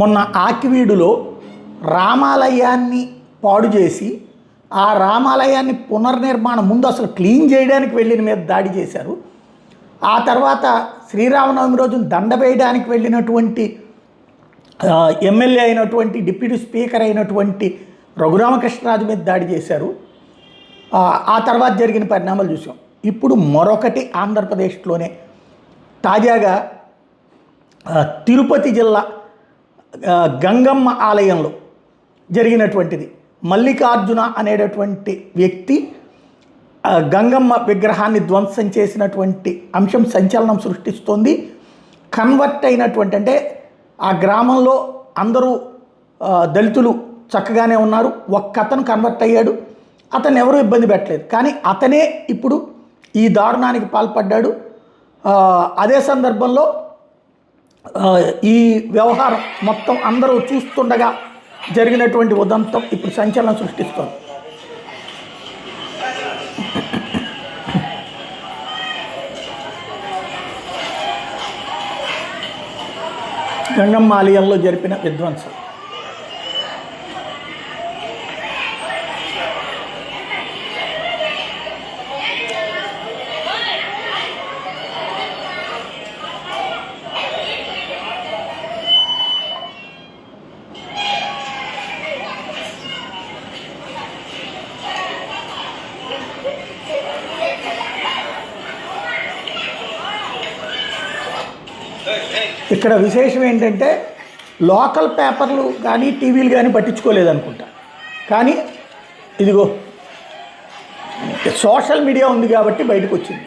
మొన్న ఆకివీడులో రామాలయాన్ని పాడు చేసి ఆ రామాలయాన్ని పునర్నిర్మాణం ముందు అసలు క్లీన్ చేయడానికి వెళ్ళిన మీద దాడి చేశారు. ఆ తర్వాత శ్రీరామనవమి రోజున దండ వేయడానికి వెళ్ళినటువంటి ఎమ్మెల్యే అయినటువంటి డిప్యూటీ స్పీకర్ అయినటువంటి రఘురామకృష్ణరాజు మీద దాడి చేశారు. ఆ తర్వాత జరిగిన పరిణామాలు చూసాం. ఇప్పుడు మరొకటి ఆంధ్రప్రదేశ్లోనే తాజాగా తిరుపతి జిల్లా గంగమ్మ ఆలయంలో జరిగినటువంటిది. మల్లికార్జున అనేటటువంటి వ్యక్తి గంగమ్మ విగ్రహాన్ని ధ్వంసం చేసినటువంటి అంశం సంచలనం సృష్టిస్తోంది. కన్వర్ట్ అయినటువంటి అంటే ఆ గ్రామంలో అందరూ దళితులు చక్కగానే ఉన్నారు. ఒక్కతను కన్వర్ట్ అయ్యాడు. అతను ఎవరూ ఇబ్బంది పెట్టలేదు. కానీ అతనే ఇప్పుడు ఈ దారుణానికి పాల్పడ్డాడు. అదే సందర్భంలో ఈ వ్యవహారం మొత్తం అందరూ చూస్తుండగా జరిగినటువంటి ఉదంతం ఇప్పుడు సంచలనం సృష్టిస్తోంది. గంగమ్మ ఆలయంలో జరిపిన విధ్వంసం. ఇక్కడ విశేషం ఏంటంటే లోకల్ పేపర్లు కానీ టీవీలు కానీ పట్టించుకోలేదనుకుంటా. కానీ ఇదిగో సోషల్ మీడియా ఉంది కాబట్టి బయటకు వచ్చింది.